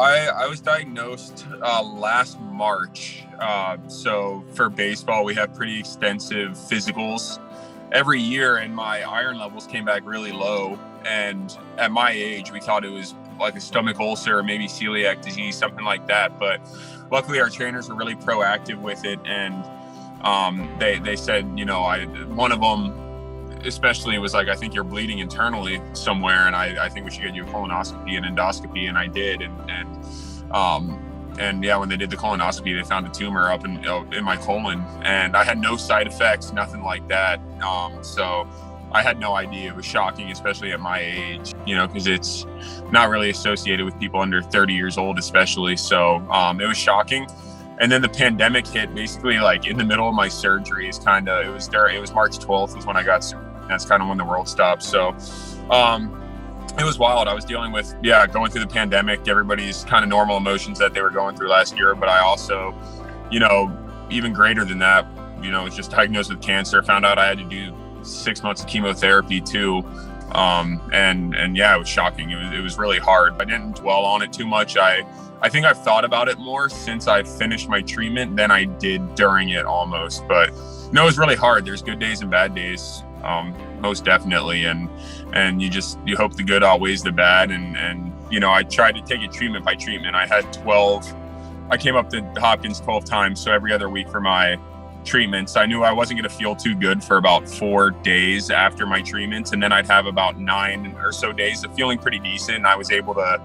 I was diagnosed last March. So for baseball, we have pretty extensive physicals every year, and my iron levels came back really low. And at my age, we thought it was like a stomach ulcer or maybe celiac disease, something like that. But luckily, our trainers were really proactive with it, and they said, one of them especially was like, I think you're bleeding internally somewhere, and I think we should get you a colonoscopy and endoscopy, and I did, and yeah, when they did the colonoscopy, they found a tumor up in my colon, and I had no side effects, nothing like that. So I had no idea. It was shocking, especially at my age, because it's not really associated with people under 30 years old, especially. So it was shocking. And then the pandemic hit basically like in the middle of my surgery. It was March 12th was when I got surgery. That's kind of when the world stopped. So it was wild. I was dealing with, going through the pandemic, everybody's kind of normal emotions that they were going through last year. But I also, even greater than that, was just diagnosed with cancer, found out I had to do 6 months of chemotherapy too. And yeah, it was shocking. It was really hard. I didn't dwell on it too much. I think I've thought about it more since I finished my treatment than I did during it almost. But it was really hard. There's good days and bad days, most definitely. And you hope the good outweighs the bad. And I tried to take it treatment by treatment. I came up to Hopkins 12 times. So every other week for my treatments. I knew I wasn't going to feel too good for about 4 days after my treatments. And then I'd have about 9 or so days of feeling pretty decent. And I was able to,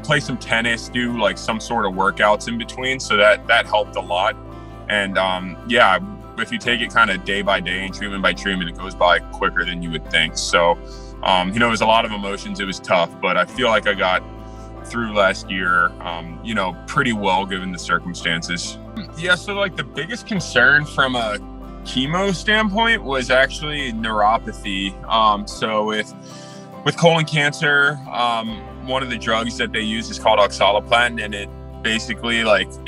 play some tennis, do like some sort of workouts in between. So that helped a lot. And if you take it kind of day by day and treatment by treatment, it goes by quicker than you would think. So, it was a lot of emotions. It was tough, but I feel like I got through last year, pretty well given the circumstances. Yeah, so like the biggest concern from a chemo standpoint was actually neuropathy. So with colon cancer, one of the drugs that they use is called oxaliplatin, and it basically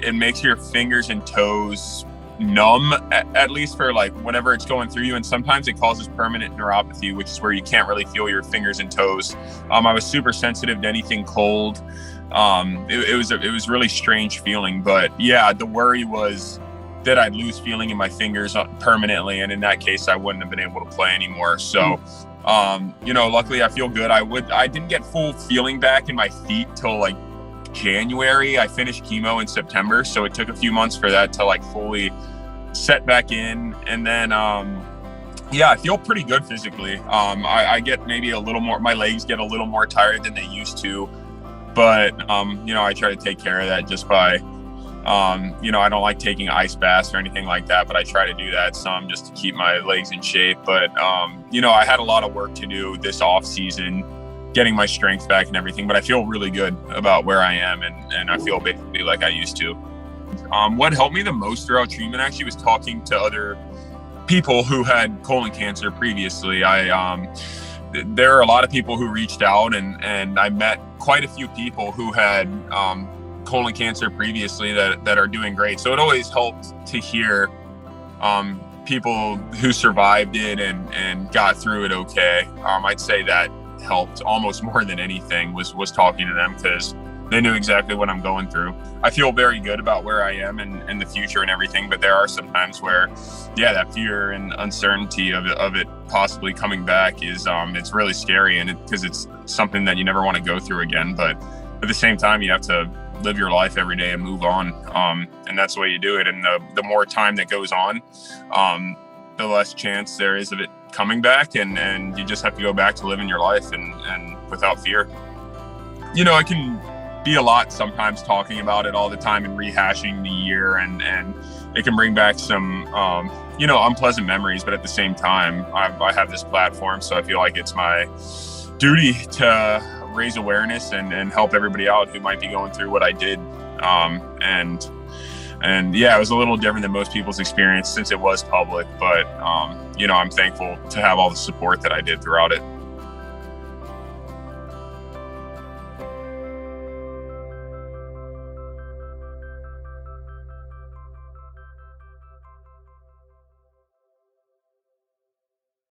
it makes your fingers and toes numb, at least for like whenever it's going through you, and sometimes it causes permanent neuropathy, which is where you can't really feel your fingers and toes. I was super sensitive to anything cold. It was really strange feeling, but yeah, the worry was that I'd lose feeling in my fingers permanently, and in that case I wouldn't have been able to play anymore. So luckily I feel good. I didn't get full feeling back in my feet till like January. I finished chemo in September, so it took a few months for that to like fully set back in. And then I feel pretty good physically. I get maybe a little more, my legs get a little more tired than they used to, but I try to take care of that just by I don't like taking ice baths or anything like that, but I try to do that some just to keep my legs in shape. But I had a lot of work to do this off season, getting my strength back and everything, but I feel really good about where I am, and I feel basically like I used to. What helped me the most throughout treatment actually was talking to other people who had colon cancer previously. There are a lot of people who reached out, and I met quite a few people who had colon cancer previously that are doing great. So it always helped to hear people who survived it and got through it okay. I'd say that helped almost more than anything was talking to them, because they knew exactly what I'm going through. I feel very good about where I am and the future and everything, but there are some times where, that fear and uncertainty of it possibly coming back is, it's really scary, and because it's something that you never want to go through again. But at the same time, you have to live your life every day and move on. And that's the way you do it. And the more time that goes on, the less chance there is of it coming back, and you just have to go back to living your life and without fear. It can be a lot sometimes talking about it all the time and rehashing the year, and it can bring back some unpleasant memories, but at the same time I have this platform, so I feel like it's my duty to raise awareness and help everybody out who might be going through what I did. And it was a little different than most people's experience since it was public, but I'm thankful to have all the support that I did throughout it.